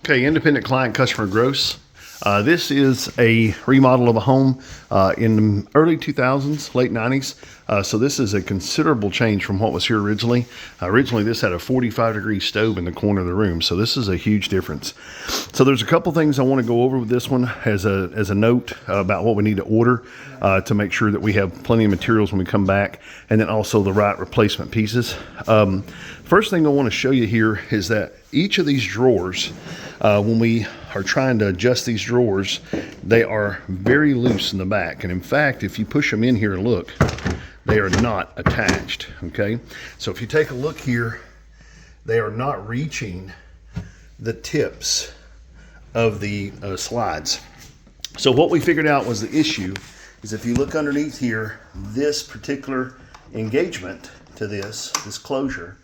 Okay, independent client customer gross. This is a remodel of a home in the early 2000s, late 90s. So this is a considerable change from what was here originally. Originally, this had a 45-degree stove in the corner of the room, so this is a huge difference. So there's a couple things I want to go over with this one as a note about what we need to order to make sure that we have plenty of materials when we come back, and then also the right replacement pieces. First thing I want to show you here is that each of these drawers, when we are trying to adjust these drawers, they are very loose in the back. And in fact, if you push them in here and look, they are not attached, okay? So if you take a look here, they are not reaching the tips of the slides. So what we figured out was the issue is if you look underneath here, this particular engagement to this closure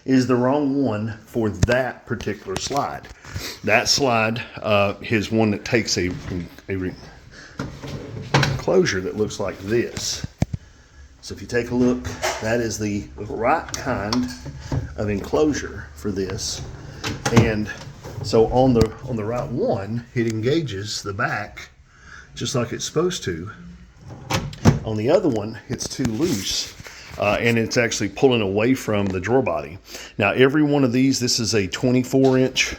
is the wrong one for that particular slide. That slide is one that takes a closure that looks like this. So if you take a look, that is the right kind of enclosure for this. And so on the right one, it engages the back just like it's supposed to. On the other one, it's too loose. And it's actually pulling away from the drawer body. Now, every one of these, this is a 24-inch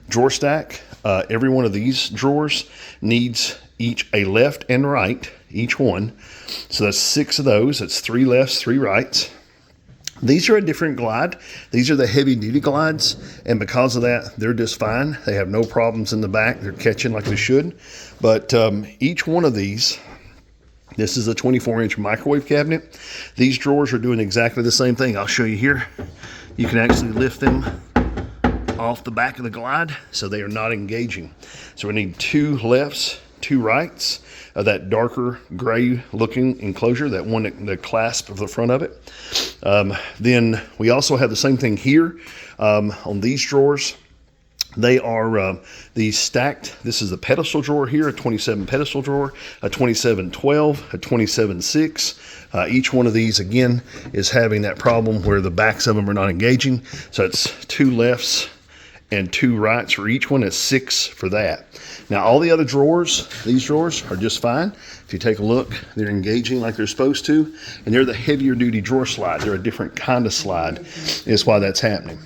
drawer stack. Every one of these drawers needs each a left and right, each one. So that's 6 of those. That's 3 lefts, 3 rights. These are a different glide. These are the heavy-duty glides, and because of that, they're just fine. They have no problems in the back. They're catching like they should. But each one of these, this is a 24-inch microwave cabinet. These drawers are doing exactly the same thing. I'll show you here. You can actually lift them off the back of the glide so they are not engaging. So we need 2 lefts, 2 rights of that darker gray looking enclosure, that one, the clasp of the front of it. Then we also have the same thing here on these drawers. They are the stacked, this is the pedestal drawer here, a 27 pedestal drawer, a 2712, a 276. Each one of these, again, is having that problem where the backs of them are not engaging. So it's 2 lefts and 2 rights for each one. It's 6 for that. Now, all the other drawers, these drawers are just fine. If you take a look, they're engaging like they're supposed to, and they're the heavier duty drawer slide. They're a different kind of slide, is why that's happening.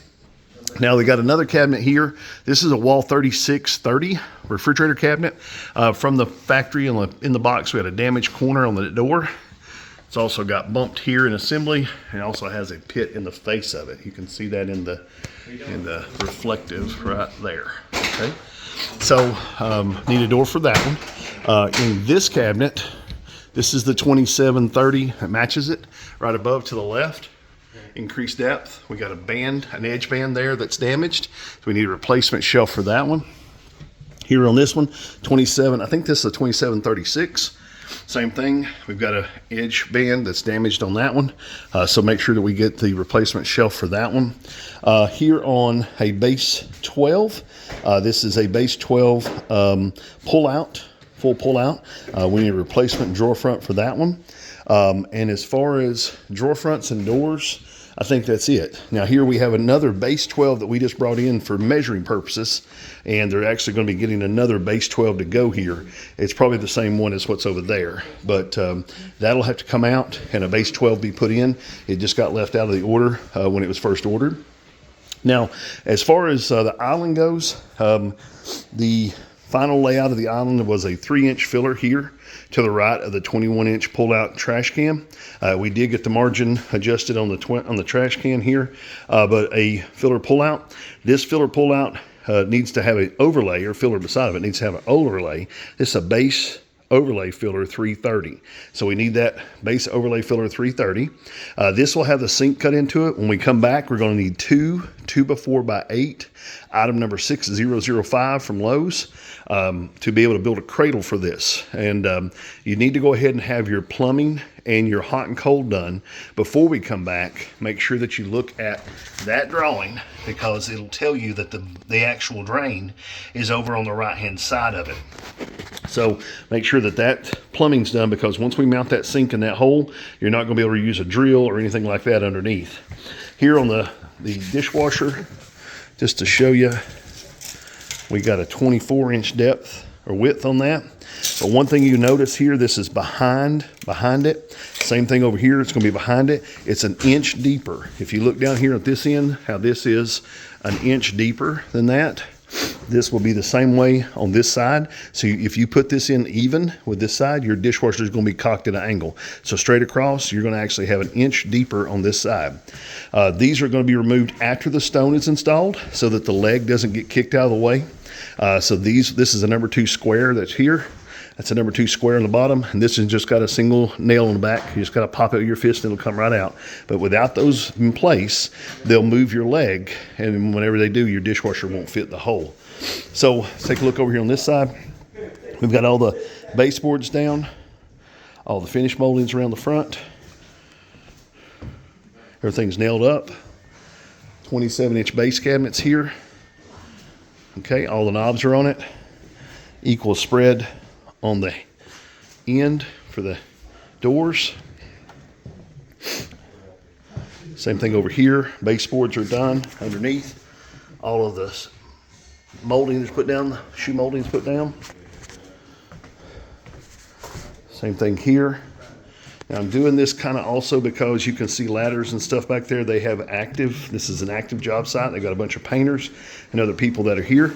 Now we got another cabinet here. This is a wall 3630 refrigerator cabinet from the factory. In the box, we had a damaged corner on the door. It's also got bumped here in assembly, and it also has a pit in the face of it. You can see that in the reflective right there. Okay, so need a door for that one. In this cabinet, this is the 2730. It matches it right above to the left. Increased depth. We got a band, an edge band there that's damaged, so we need a replacement shelf for that one. Here on this one, 27, I think this is a 2736. Same thing, we've got an edge band that's damaged on that one, so make sure that we get the replacement shelf for that one. Here on a base 12, this is a base 12 pull-out, full pull-out. We need a replacement drawer front for that one. And as far as drawer fronts and doors, I think that's it. Now here we have another base 12 that we just brought in for measuring purposes, and they're actually going to be getting another base 12 to go here. It's probably the same one as what's over there, but that'll have to come out and a base 12 be put in. It just got left out of the order when it was first ordered. Now, as far as the island goes, the final layout of the island was a 3-inch filler here to the right of the 21-inch pull-out trash can. We did get the margin adjusted on the trash can here, but a filler pull-out. This filler pull-out needs to have an overlay, or filler beside of it needs to have an overlay. This is a base overlay filler 330. So we need that base overlay filler 330. This will have the sink cut into it. When we come back, we're going to need 2 2x4x8, item number 6005 from Lowe's, to be able to build a cradle for this. And you need to go ahead and have your plumbing and your hot and cold done before we come back. Make sure that you look at that drawing, because it'll tell you that the actual drain is over on the right hand side of it. So make sure that plumbing's done, because once we mount that sink in that hole, you're not going to be able to use a drill or anything like that underneath. Here on the dishwasher, just to show you, We got a 24-inch depth or width on that. But one thing you notice here, this is behind it. Same thing over here, it's gonna be behind it. It's an inch deeper. If you look down here at this end, how this is an inch deeper than that, this will be the same way on this side. So if you put this in even with this side, your dishwasher is going to be cocked at an angle. So straight across, you're going to actually have an inch deeper on this side. These are going to be removed after the stone is installed so that the leg doesn't get kicked out of the way. So this is a number 2 square that's here. That's a number 2 square on the bottom, and this has just got a single nail on the back. You just got to pop it with your fist and it'll come right out. But without those in place, they'll move your leg, and whenever they do, your dishwasher won't fit the hole. So let's take a look over here on this side. We've got all the baseboards down, all the finish moldings around the front. Everything's nailed up. 27-inch base cabinets here. Okay, all the knobs are on it. Equal spread on the end for the doors. Same thing over here. Baseboards are done underneath. All of the molding is put down, the shoe molding is put down. Same thing here. Now I'm doing this kind of also because you can see ladders and stuff back there. They have active, this is an active job site. They've got a bunch of painters and other people that are here.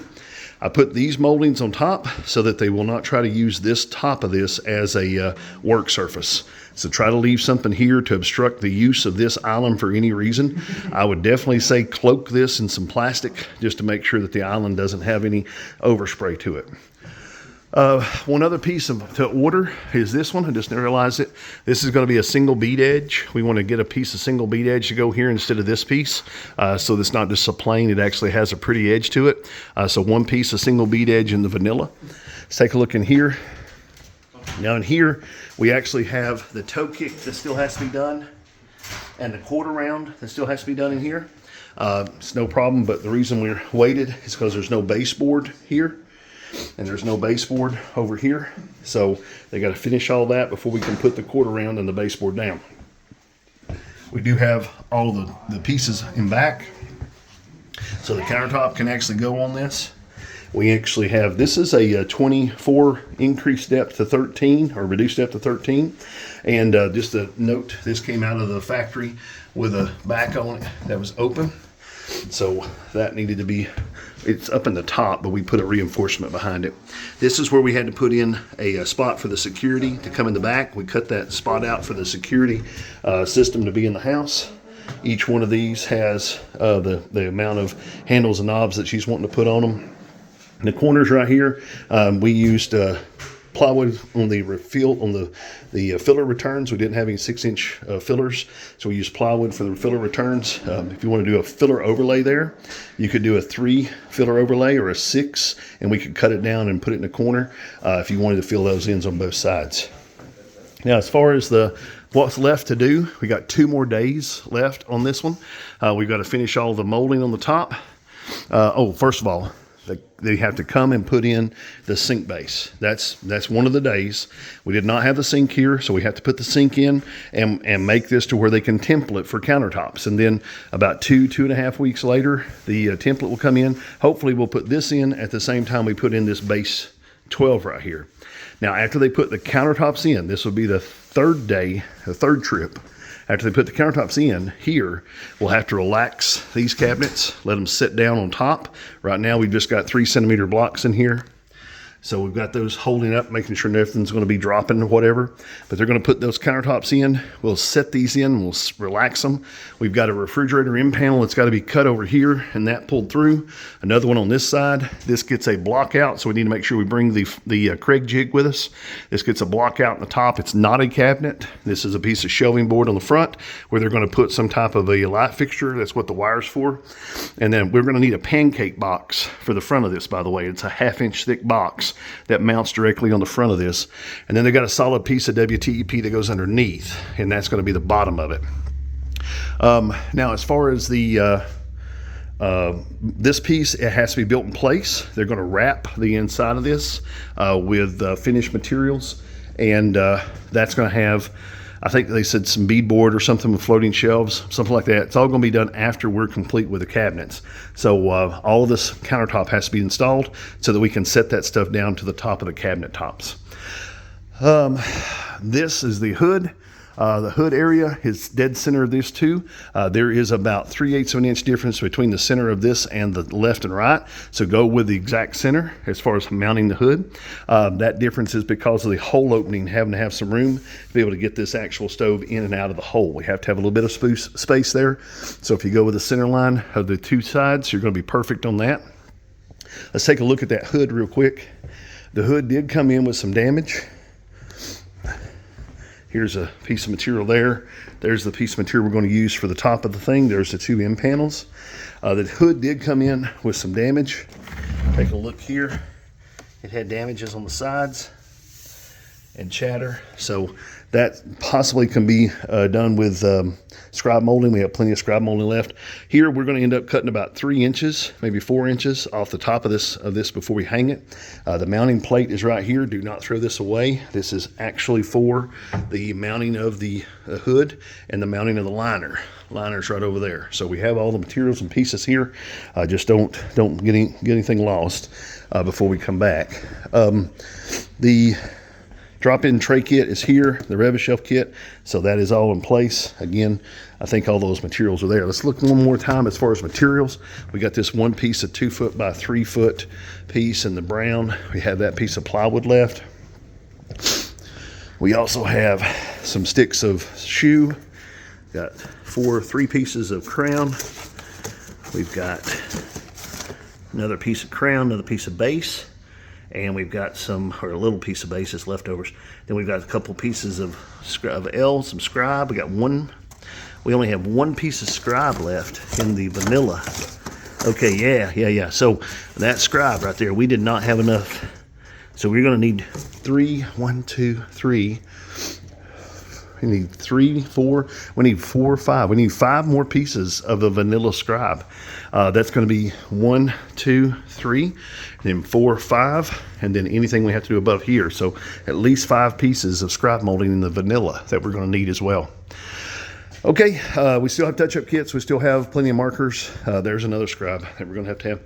I put these moldings on top so that they will not try to use this top of this as a work surface. So try to leave something here to obstruct the use of this island for any reason. I would definitely say cloak this in some plastic just to make sure that the island doesn't have any overspray to it. One other piece to order is this one. I just realized it. This is going to be a single bead edge. We want to get a piece of single bead edge to go here instead of this piece. So it's not just a plain, it actually has a pretty edge to it. So one piece of single bead edge in the vanilla. Let's take a look in here. Now in here, we actually have the toe kick that still has to be done and the quarter round that still has to be done in here. It's no problem, but the reason we're weighted is because there's no baseboard here. And there's no baseboard over here, so they got to finish all that before we can put the quarter round and the baseboard down. We do have all the pieces in back, so the countertop can actually go on this. We actually have, this is a 24 increased depth to 13, or reduced depth to 13. And just a note, this came out of the factory with a back on it that was open. So that needed to be, it's up in the top, but we put a reinforcement behind it. This is where we had to put in a spot for the security to come in the back. We cut that spot out for the security system to be in the house. Each one of these has the amount of handles and knobs that she's wanting to put on them. In the corners right here, we used plywood on the refill on the filler returns. We didn't have any 6-inch fillers, so we used plywood for the filler returns. If you want to do a filler overlay there, you could do a 3 filler overlay or a 6, and we could cut it down and put it in the corner if you wanted to fill those ends on both sides. Now, as far as what's left to do, we got 2 more days left on this one. We've got to finish all the molding on the top. First of all, they have to come and put in the sink base. That's one of the days. We did not have the sink here, so we have to put the sink in and make this to where they can template for countertops. And then about 2.5 weeks later, the template will come in. Hopefully we'll put this in at the same time we put in this base 12 right here. Now, after they put the countertops in, this will be the 3rd day, the 3rd trip. After they put the countertops in here, we'll have to relax these cabinets, let them sit down on top. Right now, we've just got 3-centimeter blocks in here. So we've got those holding up, making sure nothing's going to be dropping or whatever. But they're going to put those countertops in. We'll set these in. We'll relax them. We've got a refrigerator end panel that's got to be cut over here and that pulled through. Another one on this side. This gets a block out, so we need to make sure we bring the Craig jig with us. This gets a block out in the top. It's not a cabinet. This is a piece of shelving board on the front where they're going to put some type of a light fixture. That's what the wire's for. And then we're going to need a pancake box for the front of this, by the way. It's a 1/2-inch thick box that mounts directly on the front of this. And then they got a solid piece of WTEP that goes underneath, and that's going to be the bottom of it. Now, as far as this piece, it has to be built in place. They're going to wrap the inside of this with finished materials, and that's going to have I think they said some beadboard or something with floating shelves, something like that. It's all going to be done after we're complete with the cabinets. So all of this countertop has to be installed so that we can set that stuff down to the top of the cabinet tops. This is the hood. The hood area is dead center of this too. There is about 3/8 of an inch difference between the center of this and the left and right. So go with the exact center as far as mounting the hood. That difference is because of the hole opening, having to have some room to be able to get this actual stove in and out of the hole. We have to have a little bit of space there. So if you go with the center line of the two sides, you're going to be perfect on that. Let's take a look at that hood real quick. The hood did come in with some damage. Here's a piece of material there. There's the piece of material we're going to use for the top of the thing. There's the two end panels. The hood did come in with some damage. Take a look here. It had damages on the sides and chatter. So that possibly can be done with scribe molding. We have plenty of scribe molding left. Here we're going to end up cutting about 3 inches, maybe 4 inches off the top of this before we hang it. The mounting plate is right here. Do not throw this away. This is actually for the mounting of the hood and the mounting of the liner. Liner's right over there. So we have all the materials and pieces here. Just don't get anything lost before we come back. The drop-in tray kit is here, the Rev shelf kit, so that is all in place. Again, I think all those materials are there. Let's look one more time as far as materials. We got this one piece of 2 foot by 3 foot piece in the brown. We have that piece of plywood left. We also have some sticks of shoe. Got 3 pieces of crown. We've got another piece of crown, another piece of base. And we've got a little piece of base that's leftovers. Then we've got a couple pieces of L, some scribe. We only have 1 piece of scribe left in the vanilla. Okay, yeah. So that scribe right there, we did not have enough. So we're gonna need 3, 1, 2, 3. We need 3, 4. We need 4, 5. We need 5 more pieces of the vanilla scribe. That's going to be 1, 2, 3, and then 4, 5, and then anything we have to do above here. So at least 5 pieces of scribe molding in the vanilla that we're going to need as well. Okay, we still have touch-up kits. We still have plenty of markers. There's another scribe that we're going to have.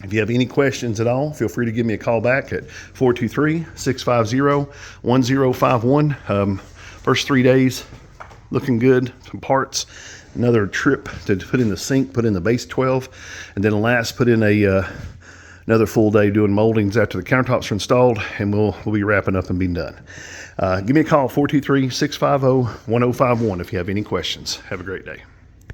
If you have any questions at all, feel free to give me a call back at 423-650-1051. First 3 days, looking good. Some parts, another trip to put in the sink, put in the base 12, and then last put in another full day doing moldings after the countertops are installed, and we'll be wrapping up and being done. Give me a call, 423-650-1051 if you have any questions. Have a great day.